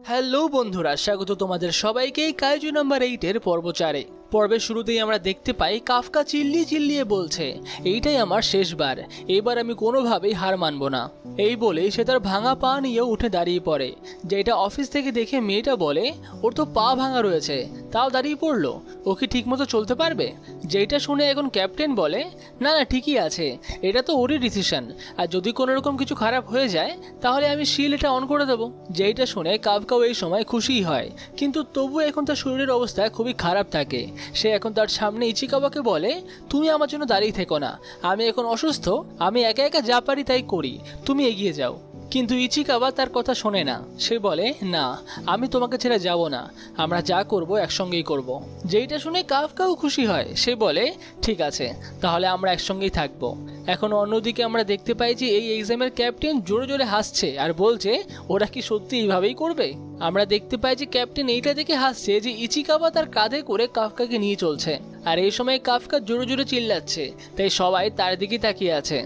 Hello বন্ধুরা, স্বাগত তোমাদের সবাইকে কাইজু নাম্বার 8 এর পর্ব 4-এ। পর্বের শুরুতেই আমরা দেখতে পাই কাফকা চিল্লিয়ে বলছে, এইটাই আমার শেষবার, এবার আমি কোনোভাবেই হার মানব না। এই বলেই সে তার ভাঙা পা নিয়ে উঠে দাঁড়িয়ে পড়ে। যেটা অফিস থেকে দেখে মেয়েটা বলে, ওর তো পা ভাঙা রয়েছে, তাও দাঁড়িয়ে পড়লো, ও কি ঠিকমতো চলতে পারবে? যেটা শুনে এখন ক্যাপ্টেন বলে, না না ঠিকই আছে, এটা তো ওরই ডিসিশন, আর যদি কোনো রকম কিছু খারাপ হয়ে যায় তাহলে আমি শিল এটা অন করে দেবো। যেটা শুনে কাফকাও এই সময় খুশিই হয়, কিন্তু তবুও এখন তার শরীরের অবস্থা খুবই খারাপ থাকে। সে এখন তার সামনে ইচিকাওয়াকে বলে, তুমি আমার জন্য দাঁড়িয়ে থেকো না, আমি এখন অসুস্থ, আমি একা একা যা পারি তাই করি, তুমি এগিয়ে যাও। কিন্তু ইচিকাওয়া তার কথা শোনে না। সে বলে, না, আমি তোমাকে ছেড়ে যাব না, আমরা যা করব একসঙ্গেই করব। যেইটা শুনে কাফকাও খুশি হয়। সে বলে, ঠিক আছে, তাহলে আমরা একসঙ্গেই থাকবো। এখন অন্যদিকে আমরা দেখতে পাই যে এই এক্সামের ক্যাপ্টেন জোরে জোরে হাসছে আর বলছে, ওরা কি সত্যি এইভাবেই করবে? আমরা দেখতে পাই যে ক্যাপ্টেন এইটা দেখে হাসছে যে ইচিকাওয়া তার কাঁধে করে কাফকাকে নিয়ে চলছে, আর এই সময় কাফকা জোরে জোরে চিল্লাচ্ছে, তাই সবাই তার দিকে তাকিয়ে আছে।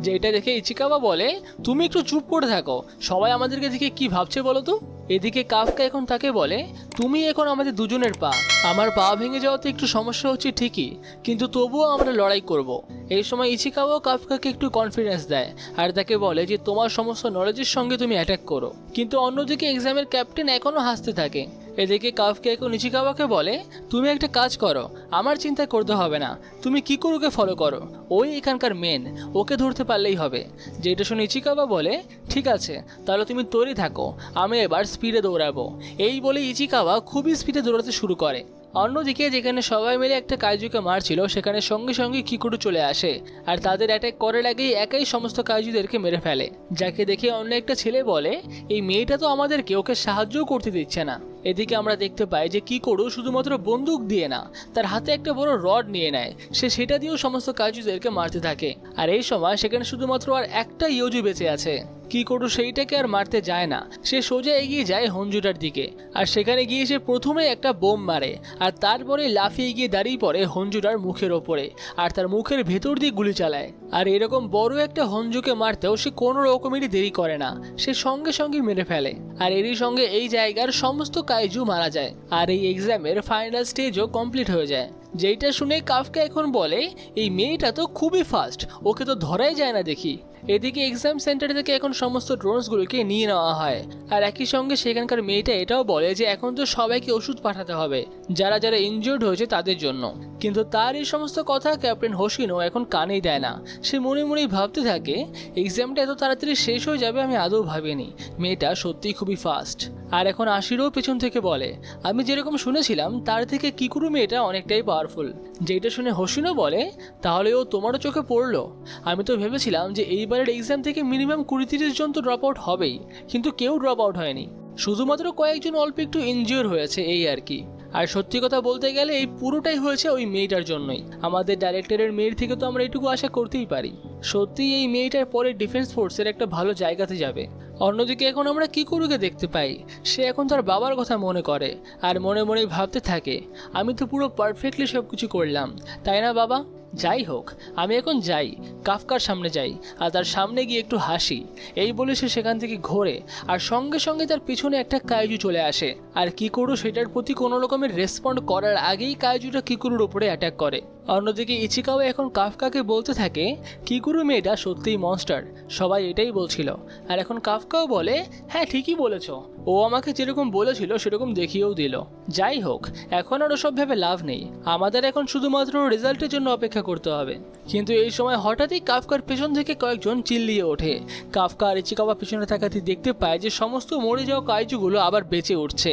যেটা দেখে ইচিকাওয়া বলে, তুমি একটু চুপ করে থাকো, সবাই আমাদেরকে দেখে কি ভাবছে বলো তো। এদিকে কাফকা এখন তাকে বলে, তুমি এখন আমাদের দুজনের পা, আমার পা ভেঙে যাওয়াতে একটু সমস্যা হচ্ছে ঠিকই, কিন্তু তবুও আমরা লড়াই করব। এই সময় ইচিকাওয়া কাফকাকে একটু কনফিডেন্স দেয় আর তাকে বলে যে তোমার সমস্ত নলেজের সঙ্গে তুমি অ্যাটাক করো। কিন্তু অন্যদিকে এক্সামের ক্যাপ্টেন এখনো হাসতে থাকে। এদিকে কাফকা এখন ইচিকাওয়াকে বলে, তুমি একটা কাজ করো, আমার চিন্তা করতে হবে না, তুমি কিকুরুকে ফলো করো, ওই এখানকার মেন, ওকে ধরতে পারলেই হবে। যেটা শুনে ইচিকাওয়া বলে, ঠিক আছে, তাহলে তুমি তৈরি থাকো, আমি এবার স্পিডে দৌড়াবো। এই বলে ইচিকাওয়া খুবই স্পিডে দৌড়াতে শুরু করে। অন্যদিকে যেখানে সবাই মিলে একটা কাইজুকে মারছিল, সেখানে সঙ্গে সঙ্গে কিকুরু চলে আসে আর তাদের অ্যাটাক করার আগেই একাই সমস্ত কাইজুদেরকে মেরে ফেলে। যাকে দেখে অন্য একটা ছেলে বলে, এই মেয়েটা তো আমাদেরকে ওকে সাহায্যও করতে দিচ্ছে না। এদিকে আমরা দেখতে পাই যে কিকুরু শুধুমাত্র বন্দুক দিয়ে না, তার হাতে একটা বড় রড নিয়ে নেয়, সে সেটা দিয়েও সমস্ত কাইজুদেরকে মারতে থাকে। আর এই সময় সেখানে শুধুমাত্র আর একটা ইয়োজু বেঁচে আছে। কিকুরু সেইটাকে আর মারতে যায় না, সে সোজা এগিয়ে যায় হঞ্জুটার দিকে, আর সেখানে গিয়ে সে প্রথমে একটা বোম মারে আর তারপরে লাফিয়ে গিয়ে দাঁড়িয়ে পড়ে হঞ্জুটার মুখের ওপরে আর তার মুখের ভেতর দিয়ে গুলি চালায়। আর এরকম বড় একটা হঞ্জুকে মারতেও সে কোনো রকমেরই দেরি করে না, সে সঙ্গে সঙ্গে মেরে ফেলে। আর এরই সঙ্গে এই জায়গার সমস্ত কাইজু মারা যায় আর এই এক্সামের ফাইনাল স্টেজও কমপ্লিট হয়ে যায়। যেটা শুনে কাফকা এখন বলে, এই মেয়েটা তো খুবই ফাস্ট, ওকে তো ধরাই যায় না দেখি। এদিকে এক্সাম সেন্টার থেকে এখন সমস্ত ড্রোনসগুলোকে নিয়ে নেওয়া হয় আর একই সঙ্গে সেখানকার মেয়েটা এটাও বলে যে এখন তো সবাইকে ওষুধ পাঠাতে হবে যারা যারা ইনজিওর্ড হয়েছে তাদের জন্য। কিন্তু তার এই সমস্ত কথা ক্যাপ্টেন হোশিনো এখন কানেই দেয় না। সে মনে মনেই ভাবতে থাকে, এক্সামটা এত তাড়াতাড়ি শেষ হয়ে যাবে আমি আদৌ ভাবিনি, মেয়েটা সত্যিই খুবই ফাস্ট। আর এখন আশিরও পেছন থেকে বলে, আমি যেরকম শুনেছিলাম তার থেকে কিকুরু মেয়েটা অনেকটাই পাওয়ারফুল। যেটা শুনে হোশিনো বলে, তাহলে ও তোমারও চোখে পড়লো? আমি তো ভেবেছিলাম যে এইবারের এক্সাম থেকে মিনিমাম 20-30 জন তো ড্রপ আউট হবেই, কিন্তু কেউ ড্রপ আউট হয়নি, শুধুমাত্র কয়েকজন অল্প একটু ইনজিওর হয়েছে, এই আর কি। আর সত্যি কথা বলতে গেলে এই পুরোটাই হয়েছে ওই মেয়েটার জন্যই। আমাদের ডাইরেক্টরের মেয়ের থেকে তো আমরা এটুকু আশা করতেই পারি, সত্যিই এই মেয়েটার পরে ডিফেন্স ফোর্সের একটা ভালো জায়গাতে যাবে। অন্যদিকে এখন আমরা কিকুরুকে দেখতে পাই, সে এখন তার বাবার কথা মনে করে আর মনে মনেই ভাবতে থাকে, আমি তো পুরো পারফেক্টলি সব কিছু করলাম, তাই না বাবা? যাই হোক, আমি এখন যাই, কাফকার সামনে যাই আর তার সামনে গিয়ে একটু হাসি। এই বলে সে সেখান থেকে ঘোরে আর সঙ্গে সঙ্গে তার পিছনে একটা কাইজু চলে আসে আর কিকুরু সেটার প্রতি কোনো রকমের রেসপন্ড করার আগেই কাইজুটা কিকুরুর উপরে অ্যাটাক করে। অন্যদিকে ইচিকাওয়া এখন কাফকাকে বলতে থাকে, কিকুরু মেয়েটা সত্যিই মনস্টার, সবাই এটাই বলছিল। আর এখন কাফকাও বলে, হ্যাঁ ঠিকই বলেছ, ও আমাকে যেরকম বলেছিল সেরকম দেখিয়েও দিল। যাই হোক, এখন আর ওসব ভেবে লাভ নেই, আমাদের এখন শুধুমাত্র রেজাল্টের জন্য অপেক্ষা করতে হবে। কিন্তু এই সময় হঠাৎই কাফকার পেছন থেকে কয়েকজন চিল্লিয়ে ওঠে। কাফকা আর ইচিকাওয়া পিছনে থাকাতে দেখতে পায় যে সমস্ত মরে যাওয়া কাইজুগুলো আবার বেঁচে উঠছে।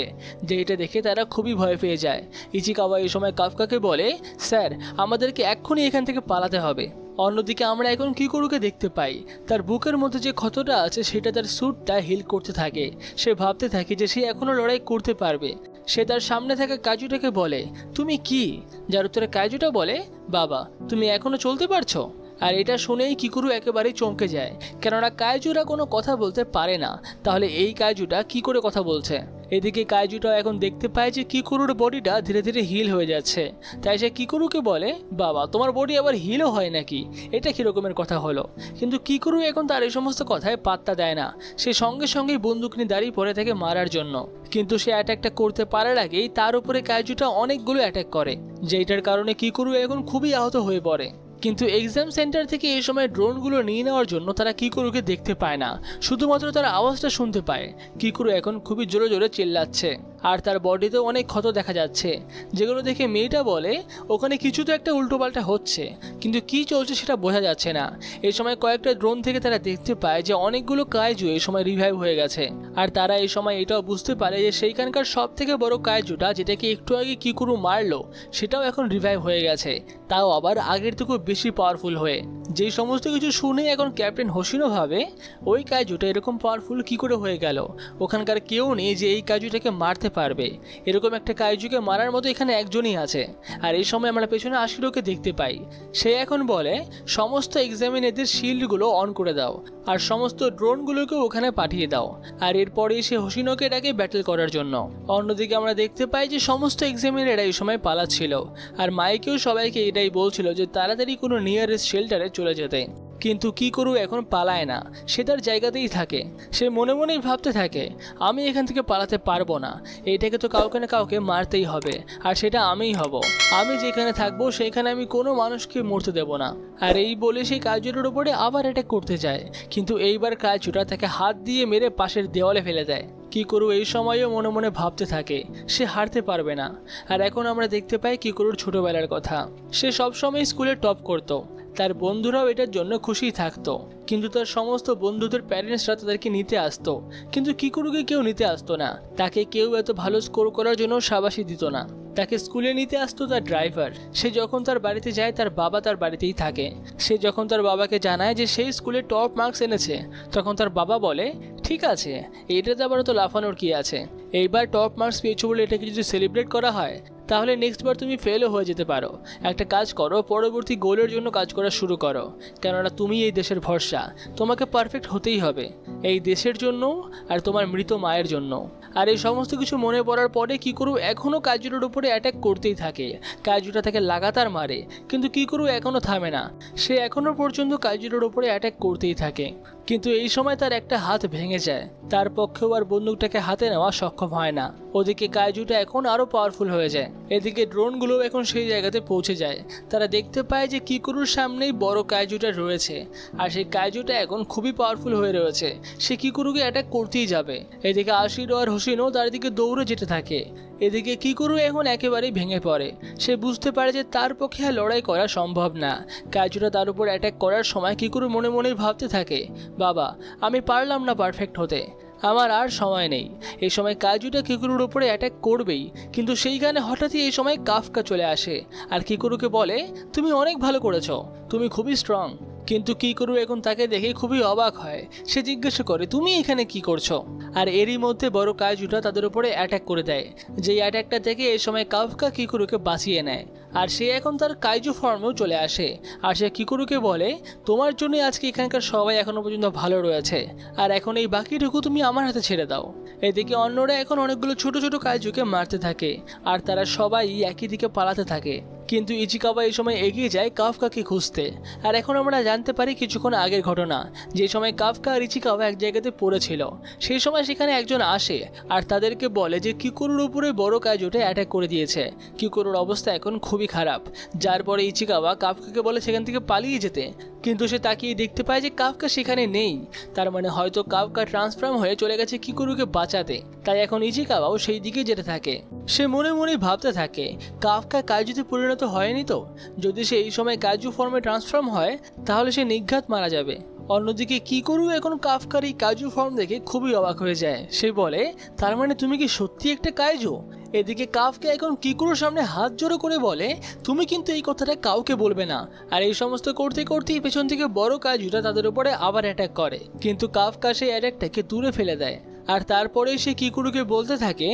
যেটা দেখে তারা খুবই ভয় পেয়ে যায়। ইচিকাওয়া এই সময় কাফকাকে বলে, স্যার আমাদেরকে এক্ষুনি এখান থেকে পালাতে হবে। অন্যদিকে আমরা এখন কিকুরুকে দেখতে পাই, তার বুকের মধ্যে যে ক্ষতটা আছে সেটা তার স্যুটটা হিল করতে থাকে। সে ভাবতে থাকে যে সে এখনো লড়াই করতে পারবে। সে তার সামনে থাকা কাইজুটাকে বলে, তুমি কি? যার উত্তরে কাইজুটা বলে, বাবা তুমি এখনো চলতে পারছো? আর এটা শুনেই কিকুরু একেবারেই চমকে যায়, কেননা কাইজুরা কোনো কথা বলতে পারে না। তাহলে এই কাইজুটা কি করে কথা বলছে? এদিকে কাইজুটাও এখন দেখতে পায় যে কিকুরুর বডিটা ধীরে ধীরে হিল হয়ে যাচ্ছে। তাই সে কিকুরুকে বলে, বাবা তোমার বডি আবার হিলও হয় নাকি, এটা কীরকমের কথা হলো? কিন্তু কিকুরু এখন তার এই সমস্ত কথায় পাত্তা দেয় না। সে সঙ্গে সঙ্গেই বন্দুক নিয়ে দাঁড়িয়ে পড়ে থাকে মারার জন্য। কিন্তু সে অ্যাটাকটা করতে পারার আগেই তার উপরে কাইজুটা অনেকগুলো অ্যাটাক করে, যেটার কারণে কিকুরু এখন খুবই আহত হয়ে পড়ে। কিন্তু এক্সাম সেন্টার থেকে এই সময় ড্রোনগুলো নিয়ে নেওয়ার জন্য তারা কিকুরুকে দেখতে পায় না, শুধুমাত্র তার আওয়াজটা শুনতে পায়। কিকুরু এখন খুবই জোরে জোরে চিল্লাচ্ছে, আর তার বডিতেও অনেক ক্ষত দেখা যাচ্ছে, যেগুলো দেখে মেয়েটা বলে ওখানে কিছু তো একটা উল্টোপাল্টা হচ্ছে, কিন্তু কি চলছে সেটা বোঝা যাচ্ছে না। এই সময় কয়েকটা ড্রোন থেকে তারা দেখতে পায় যে অনেকগুলো কাইজু এই সময় রিভাইভ হয়ে গেছে। আর তারা এই সময় এটাও বুঝতে পারে যে সেইখানকার সব থেকে বড় কাইজুটা, যেটাকে একটু আগে কিকুরু মারলো, সেটাও এখন রিভাইভ হয়ে গেছে, তাও আবার আগের থেকেও বেশি পাওয়ারফুল হয়ে। যেই সমস্ত কিছু শুনে এখন ক্যাপ্টেন হোশিনো ভাবে ওই কাইজুটা এরকম পাওয়ারফুল কি করে হয়ে গেল, ওখানকার কেউ নেই যে এই কাইজুটাকে মারতে পারবে। এরকম একটা কাইজুকে মারার মতো এখানে একজনই আছে। আর এই সময় আমরা পেছনে আশিরোকে দেখতে পাই, সে এখন বলে সমস্ত এক্সামিনেদের শিল্ডগুলো অন করে দাও আর সমস্ত ড্রোনগুলোকে ওখানে পাঠিয়ে দাও। আর এরপরেই সে হোশিনোকে ডাকে ব্যাটেল করার জন্য। অন্যদিকে আমরা দেখতে পাই যে সমস্ত এক্সামিনেরা এই সময় পালাচ্ছিল, আর মাইকেও সবাইকে এটাই বলছিল যে তাড়াতাড়ি কোনো নিয়ারেস্ট শেল্টারে চলে যেতে। কিন্তু কিকুরু এখন পালায় না, সে তার জায়গাতেই থাকে। সে মনে মনেই ভাবতে থাকে, আমি এখান থেকে পালাতে পারবো না, এইটাকে তো কাউকে না কাউকে মারতেই হবে, আর সেটা আমিই হব। আমি যেখানে থাকবো সেইখানে আমি কোনো মানুষকে মরতে দেব না। আর এই বলে সেই কাইজুটার উপরে আবার অ্যাটাক করতে যায়, কিন্তু এইবার কাইজুটা তাকে হাত দিয়ে মেরে পাশের দেওয়ালে ফেলে দেয়। কিকুরু এই সময়ও মনে মনে ভাবতে থাকে সে হারতে পারবে না। আর এখন আমরা দেখতে পাই কিকুরুর ছোটবেলার কথা। সে সবসময় স্কুলে টপ করতো, তার বন্ধুরাও এটার জন্য খুশি থাকতো, কিন্তু তার সমস্ত বন্ধুদের প্যারেন্টসরা তাদেরকে নিতে আসতো, কিন্তু কিকুরুকে কেউ নিতে আসতো না। তাকে কেউ এত ভালো স্কোর করার জন্য শাবাশি দিত না। তাকে স্কুলে নিতে আসতো তার ড্রাইভার। সে যখন তার বাড়িতে যায় তার বাবা তার বাড়িতেই থাকে। সে যখন তার বাবাকে জানায় যে সেই স্কুলে টপ মার্কস এনেছে, তখন তার বাবা বলে, ঠিক আছে, এইটাতে আবার তো লাফানোর কি আছে, এইবার টপ মার্কস পেয়েছো বলে এটাকে যদি সেলিব্রেট করা হয় তাহলে নেক্সট বার তুমি ফেলও হয়ে যেতে পারো। একটা কাজ করো, পরবর্তী গোলের জন্য কাজ করা শুরু করো, কেননা তুমি এই দেশের ভরসা, তোমাকে পারফেক্ট হতেই হবে এই দেশের জন্য আর তোমার মৃত মায়ের জন্য। আর এই সমস্ত কিছু মনে পড়ার পরে কিকুরু এখনও কাইজুটার উপরে অ্যাটাক করতেই থাকে। কাইজুটা তাকে লাগাতার মারে, কিন্তু কিকুরু এখনও থামে না। সে এখনও পর্যন্ত কাইজুটার উপরে অ্যাটাক করতেই থাকে। কিন্তু এই সময় তার একটা হাত ভেঙে যায়, তার পক্ষেও আর বন্দুকটাকে হাতে নেওয়া সক্ষম হয় না। ওদিকে কাইজুটা এখন আরও পাওয়ারফুল হয়ে যায়। এদিকে ড্রোনগুলো এখন সেই জায়গাতে পৌঁছে যায়। তারা দেখতে পায় যে কিকুরুর সামনেই বড় কাইজুটা রয়েছে, আর সেই কাইজুটা এখন খুবই পাওয়ারফুল হয়ে রয়েছে। সে কিকুরুকে অ্যাটাক করতেই যাবে। এদিকে আশিরো আর হোশিনো তার দিকে দৌড়ে যেতে থাকে। এদিকে কিকুরু এখন একেবারেই ভেঙে পড়ে। সে বুঝতে পারে যে তার পক্ষে আর লড়াই করা সম্ভব না। কাইজুটা তার উপর অ্যাটাক করার সময় কিকুরু মনে মনেই ভাবতে থাকে, বাবা আমি পারলাম না পারফেক্ট হতে, আমার আর সময় নেই। এই সময় কাইজুটা কিকুরুর উপরে অ্যাটাক করবেই, কিন্তু সেইখানে হঠাৎই এই সময় কাফকা চলে আসে আর কিকুরুকে বলে, তুমি অনেক ভালো করেছো, তুমি খুবই স্ট্রং। কিন্তু কিকুরু এখন তাকে দেখে খুবই অবাক হয়। সে জিজ্ঞাসা করে, তুমি এখানে কি করছো? আর এরই মধ্যে বড় কাইজুটা তাদের উপরে অ্যাটাক করে দেয়। যেই অ্যাটাকটা থেকে এই সময় কাফকা কিকুরুকে বাঁচিয়ে নেয়, আর সে এখন তার কাইজু ফর্মেও চলে আসে। আর সে কিকুরুকে বলে, তোমার জন্য আজকে এখানকার সবাই এখনো পর্যন্ত ভালো রয়েছে, আর এখন এই বাকিটুকু তুমি আমার হাতে ছেড়ে দাও। এদিকে অন্যরা এখন অনেকগুলো ছোট ছোট কাইজুকে মারতে থাকে, আর তারা সবাই একই দিকে পালাতে থাকে। কিন্তু ইচিকাওয়া এই সময় এগিয়ে যায় কাফকাকে খুঁজতে। আর এখন আমরা জানতে পারি কিছুক্ষণ আগের ঘটনা, যে সময় কাফকা আর ইচিকাওয়া এক জায়গাতে পড়েছিল। সেই সময় সেখানে একজন আসে আর তাদেরকে বলে যে কিকুরুর উপরে বড় কাইজুটা অ্যাটাক করে দিয়েছে। কিকুরুর অবস্থা এখন খুবই খারাপ, যার পরে ইচিকাওয়া কাফকাকে বলে সেখান থেকে পালিয়ে যেতে। কিন্তু সে তাকিয়ে দেখতে পায় যে কাফকা সেখানে নেই। তার মানে হয়তো কাফকা ট্রান্সফর্ম হয়ে চলে গেছে কিকুরুকে বাঁচাতে। তাই এখন ইচিকাওয়াও সেই দিকে যেতে থাকে। সে মনে মনে ভাবতে থাকে, কাফকা কাইজুতে পরিণত হয়নি তো? যদি সে এই সময় কাইজু ফর্মে ট্রান্সফর্ম হয় তাহলে সে নিঘাত মারা যাবে। অন্যদিকে কিকুরু এখন কাফকার এই কাইজু ফর্ম দেখে খুবই অবাক হয়ে যায়। সে বলে, তার মানে তুমি কি সত্যি একটা কাইজু? এদিকে কাফকা এখন কিকুরুর সামনে হাত জোড়ো করে বলে, তুমি কিন্তু এই কথাটা কাউকে বলবে না। আর এই সমস্ত করতে করতেই পেছন থেকে বড় কাইজুটা তাদের উপরে আবার অ্যাটাক করে, কিন্তু কাফকা সেই অ্যাটাকটাকে দূরে ফেলে দেয়। আর তারপরে সে কিকুরুকে বলতে থাকে,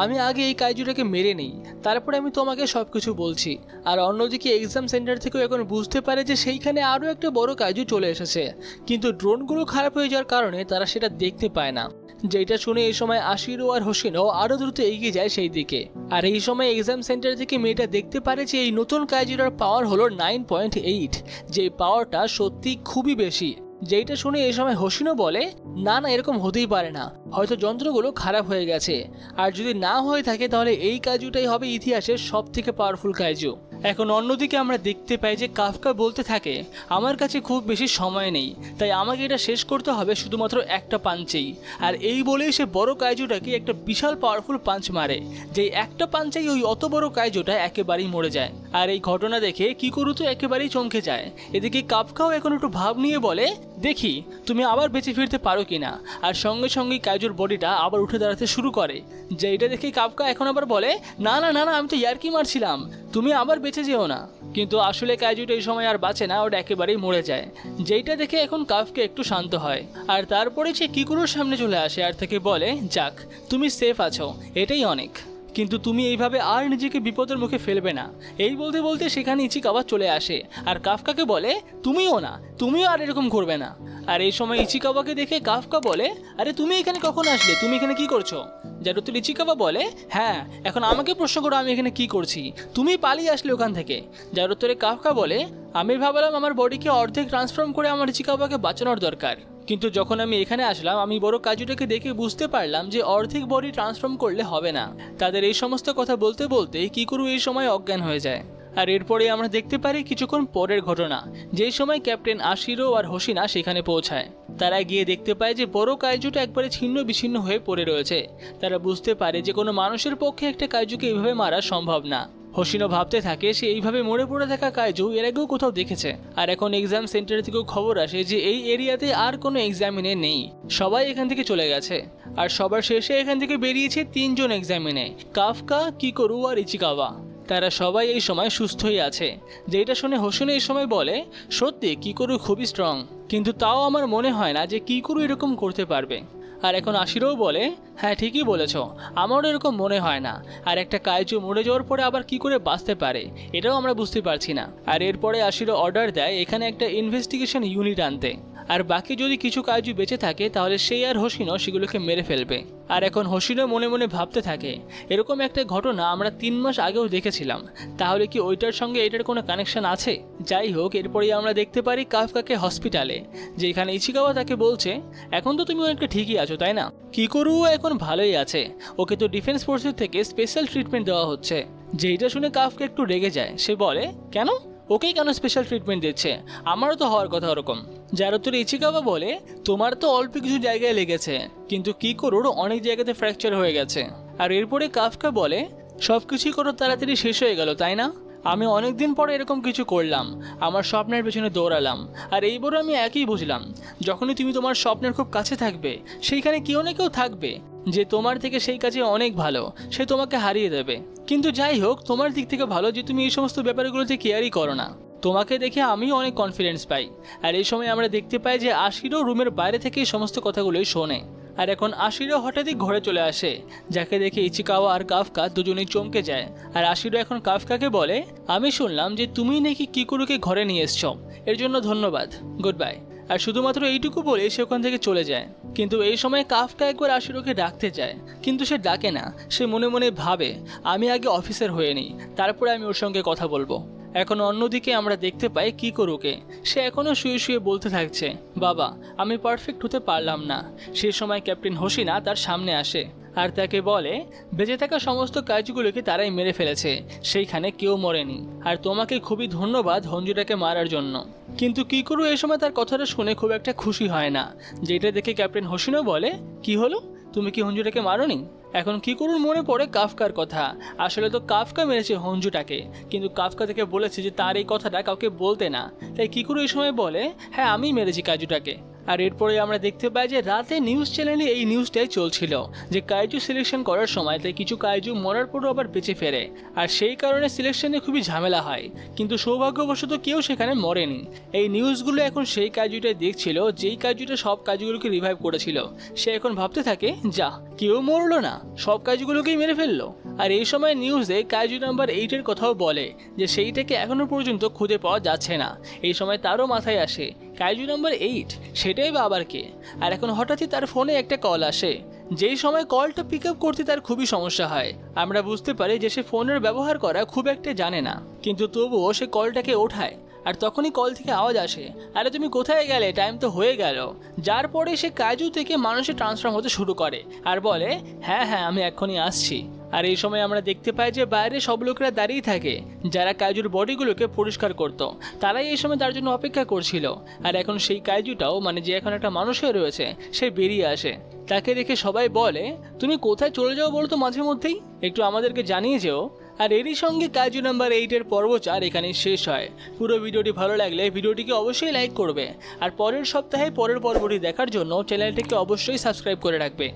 আমি আগে এই কাইজুটাকে মেরে নিই, তারপরে আমি তোমাকে সবকিছু বলছি। আর অন্যদিকে এক্সাম সেন্টার থেকেও এখন বুঝতে পারে যে সেইখানে আরও একটা বড় কাইজু চলে এসেছে, কিন্তু ড্রোনগুলো খারাপ হয়ে যাওয়ার কারণে তারা সেটা দেখতে পায় না। যেটা শুনে এই সময় আশিরো আর হোসিনো আরও দ্রুত এগিয়ে যায় সেই দিকে। আর এই সময় এক্সাম সেন্টার থেকে মেয়েটা দেখতে পারে যে এই নতুন কাইজুটার পাওয়ার হলো 9.8, যে পাওয়ারটা সত্যি খুবই বেশি। যেটা শুনে এই সময় হোসিনো বলে, না না, এরকম হতেই পারে না, হয়তো যন্ত্রগুলো খারাপ হয়ে গেছে, আর যদি না হয়ে থাকে তাহলে এই কাইজুটাই হবে ইতিহাসের সব থেকে পাওয়ারফুল কাইজু। এখন অন্যদিকে আমরা দেখতে পাই যে কাফকা বলতে থাকে, আমার কাছে খুব বেশি সময় নেই, তাই আমাকে এটা শেষ করতে হবে শুধুমাত্র একটা পাঞ্চেই। আর এই বলেই সে বড় কাইজুটাকে একটা বিশাল পাওয়ারফুল পাঞ্চ মারে, যেই একটা পাঞ্চেই ওই অত বড় কাইজুটা একেবারেই মরে যায়। আর এই ঘটনা দেখে কিকুরু তো একেবারেই চমকে যায়। এদিকে কাফকাও এখন একটু ভাব নিয়ে বলে, দেখি তুমি আবার বেঁচে ফিরতে পারো কিনা। আর সঙ্গে সঙ্গেই কাইজুর বডিটা আবার উঠে দাঁড়াতে শুরু করে। যেটা দেখে কাফকা এখন আবার বলে, না না না না, আমি তো ইয়ার্কি মারছিলাম, তুমি আবার বেঁচে যেও না। কিন্তু আসলে কাইজুটা এই সময় আর বাঁচে না, ওটা একেবারেই মরে যায়। যেইটা দেখে এখন কাফকা একটু শান্ত হয়। আর তারপরে সে কিকুরুর সামনে চলে আসে আর তাকে বলে, যাক তুমি সেফ আছো, এটাই অনেক, কিন্তু তুমি এইভাবে আর নিজেকে বিপদের মুখে ফেলবে না। এই বলতে বলতে সেখানে ইচিকাওয়া চলে আসে আর কাফকাকে বলে, তুমিও না, তুমিও আর এরকম করবে না। আর এই সময় ইচিকাওয়াকে দেখে কাফকা বলে, আরে তুমি এখানে কখন আসলে, তুমি এখানে কি করছো? যার উত্তর ইচিকাওয়া বলে, হ্যাঁ এখন আমাকে প্রশ্ন করো আমি এখানে কি করছি, তুমি পালিয়ে আসলে ওখান থেকে। যার উত্তরে কাফকা বলে, আমি ভাবলাম আমার বডিকে অর্ধেক ট্রান্সফর্ম করে আমার ইচিকাওয়াকে বাঁচানোর দরকার, কিন্তু যখন আমি এখানে আসলাম আমি বড় কাজুটাকে দেখে বুঝতে পারলাম যে অর্ধেক বডি ট্রান্সফর্ম করলে হবে না। তাদের এই সমস্ত কথা বলতে বলতে কিকুরু এই সময় অজ্ঞান হয়ে যায়। আর এরপরে আমরা দেখতে পারি কিছুক্ষণ পরের ঘটনা, যেই সময় ক্যাপ্টেন আশিরো আর হোসিনা সেখানে পৌঁছায়। তারা গিয়ে দেখতে পায় যে বড় কাইজুটা একবারে ছিন্ন বিচ্ছিন্ন হয়ে পড়ে রয়েছে। তারা বুঝতে পারে যে কোনো মানুষের পক্ষে একটা কাইজুকে এইভাবে মারা সম্ভব না। হোসিনো ভাবতে থাকে সে এইভাবে মরে পড়ে থাকা কাইজু এর আগেও কোথাও দেখেছে। আর এখন এক্সাম সেন্টার থেকেও খবর আসে যে এই এরিয়াতে আর কোনো এক্সামিনে নেই, সবাই এখান থেকে চলে গেছে। আর সবার শেষে এখান থেকে বেরিয়েছে 3 জন এক্সামিনে, কাফকা, কিকুরু আর ইচিকাওয়া। তারা সবাই এই সময় সুস্থই আছে। যেটা শুনে হোসিনো এই সময় বলে, সত্যি কিকুরু খুবই স্ট্রং, কিন্তু তাও আমার মনে হয় না যে কিকুরু এরকম করতে পারবে। আর এখন আশিরও বলে, হ্যাঁ ঠিকই বলেছ, আমারও এরকম মনে হয় না। আর একটা কাইজু মরে যাওয়ার পরে আবার কি করে বাঁচতে পারে এটাও আমরা বুঝতে পারছি না। আর এরপরে আশিরও অর্ডার দেয় এখানে একটা ইনভেস্টিগেশন ইউনিট আনতে, আর বাকি যদি কিছু কাইজু বেঁচে থাকে তাহলে সেই আর হোসিনো সেগুলোকে মেরে ফেলবে। আর এখন হোসিনো মনে মনে ভাবতে থাকে, এরকম একটা ঘটনা আমরা 3 মাস আগেও দেখেছিলাম, তাহলে কি ওইটার সঙ্গে এটার কোনো কানেকশন আছে? যাই হোক, এরপরেই আমরা দেখতে পারি কাফকাকে হসপিটালে, যেখানে ইচিকাওয়া তাকে বলছে, এখন তো তুমি অনেকটা ঠিকই আছো তাই না? কিকুরু এখন ভালোই আছে, ওকে তো ডিফেন্স ফোর্সের থেকে স্পেশাল ট্রিটমেন্ট দেওয়া হচ্ছে। যেইটা শুনে কাফকা একটু রেগে যায়, সে বলে, কেন ওকেই কেন স্পেশাল ট্রিটমেন্ট দিচ্ছে, আমারও তো হওয়ার কথা ওরকম। যার উত্তরে ইচিকাওয়া বলে, তোমার তো অল্প কিছু জায়গায় লেগেছে, কিন্তু কিকুরুর অনেক জায়গাতে ফ্র্যাকচার হয়ে গেছে। আর এরপরে কাফকা বলে, সবকিছুই কোনো তাড়াতাড়ি শেষ হয়ে গেল তাই না? আমি অনেকদিন পরে এরকম কিছু করলাম, আমার স্বপ্নের পেছনে দৌড়ালাম। আর এইবারও আমি একই বুঝলাম, যখনই তুমি তোমার স্বপ্নের খুব কাছে থাকবে সেইখানে কেউ না কেউ থাকবে যে তোমার থেকে সেই কাজে অনেক ভালো, সে তোমাকে হারিয়ে দেবে। কিন্তু যাই হোক, তোমার দিক থেকে ভালো যে তুমি এই সমস্ত ব্যাপারগুলোতে কেয়ারই করো না। তোমাকে দেখে আমিও অনেক কনফিডেন্স পাই। আর এই সময় আমরা দেখতে পাই যে আশিরও রুমের বাইরে থেকে এই সমস্ত কথাগুলোই শোনে। আর এখন আশিরও হঠাৎই ঘরে চলে আসে, যাকে দেখে ইচিকাওয়া আর কাফকা দুজনেই চমকে যায়। আর আশিরও এখন কাফকাকে বলে, আমি শুনলাম যে তুমি নাকি কিকুরুকে ঘরে নিয়ে এসছো, এর জন্য ধন্যবাদ, গুড বাই। আর শুধুমাত্র এইটুকু বলে সে ওখান থেকে চলে যায়। কিন্তু এই সময় কাফকা একবার আশিরোকে ডাকতে যায়, কিন্তু সে ডাকে না। সে মনে মনে ভাবে, আমি আগে অফিসার হয়ে নিই, তারপরে আমি ওর সঙ্গে কথা বলবো। এখন অন্যদিকে আমরা দেখতে পাই কিকুরুকে, সে এখনও শুয়ে শুয়ে বলতে থাকছে, বাবা আমি পারফেক্ট হতে পারলাম না। সেই সময় ক্যাপ্টেন হোসিনা তার সামনে আসে আর তাকে বলে, বেঁচে থাকা সমস্ত কাজগুলোকে তারাই মেরে ফেলেছে, সেইখানে কেউ মরেনি। আর তোমাকে খুবই ধন্যবাদ হঞ্জুটাকে মারার জন্য। কিন্তু কিকুরু এই সময় তার কথাটা শুনে খুব একটা খুশি হয় না। যেটা দেখে ক্যাপ্টেন হোসিনো বলে, কি হলো, তুমি কি হঞ্জুটাকে মারোনি? এখন কিকুরুর মনে পড়ে কাফকার কথা। আসলে তো কাফকা মেরেছে হঞ্জুটাকে, কিন্তু কাফকা থেকে বলেছে যে তার এই কথাটা কাউকে বলতে না। তাই কিকুরু এই সময় বলে, হ্যাঁ আমি মেরেছি কাজুটাকে। আর এরপরে আমরা দেখতে পাই যে রাতে নিউজ চ্যানেলে এই নিউজটাই চলছিল যে কাইজু সিলেকশন করার সময় তাই কিছু কাইজু মরার পরও আবার বেঁচে ফেরে, আর সেই কারণে সিলেকশনে খুবই ঝামেলা হয়, কিন্তু সৌভাগ্যবশত কেউ সেখানে মরেনি। এই নিউজগুলো এখন সেই কাইজুটাই দেখছিল যেই কাইজুটা সব কাইজুগুলোকে রিভাইভ করেছিল। সে এখন ভাবতে থাকে, যা কেউ মরলো না, সব কাইজুগুলোকেই মেরে ফেললো। আর এই সময় নিউজে কাইজু নাম্বার 8-এর কথাও বলে যে সেইটাকে এখনো পর্যন্ত খুঁজে পাওয়া যাচ্ছে না। এই সময় তারও মাথায় আসে কাইজু নাম্বার 8 সেটাই বা আবার কে। আর এখন হঠাৎই তার ফোনে একটা কল আসে, যেই সময় কলটা পিক আপ করতে তার খুবই সমস্যা হয়। আমরা বুঝতে পারি যে সে ফোনের ব্যবহার করা খুব একটা জানে না, কিন্তু তবুও সে কলটাকে ওঠায়। আর তখনই কল থেকে আওয়াজ আসে, আরে তুমি কোথায় গেলে, টাইম তো হয়ে গেল। যার পরে সে কাইজু থেকে মানুষে ট্রান্সফর্ম হতে শুরু করে আর বলে, হ্যাঁ হ্যাঁ আমি এক্ষুনি আসছি। আর এই সময় আমরা দেখতে পাই যে বাইরে সব লোকেরা দাঁড়িয়ে থাকে যারা কাইজুর বডিগুলোকে পরিষ্কার করত, তারাই এই সময় তার জন্য অপেক্ষা করছিল। আর এখন সেই কাইজুটাও, মানে যে এখন একটা মানুষ হয়ে রয়েছে, সে বেরিয়ে আসে। তাকে দেখে সবাই বলে, তুমি কোথায় চলে যাও বলো তো মাঝে মধ্যেই, একটু আমাদেরকে জানিয়ে যেও। আর এরই সঙ্গে কাইজু নাম্বার 8-এর পর্ব 4 এখানেই শেষ হয়। পুরো ভিডিওটি ভালো লাগলে ভিডিওটিকে অবশ্যই লাইক করবে, আর পরের সপ্তাহে পরের পর্বটি দেখার জন্য চ্যানেলটিকে অবশ্যই সাবস্ক্রাইব করে রাখবে।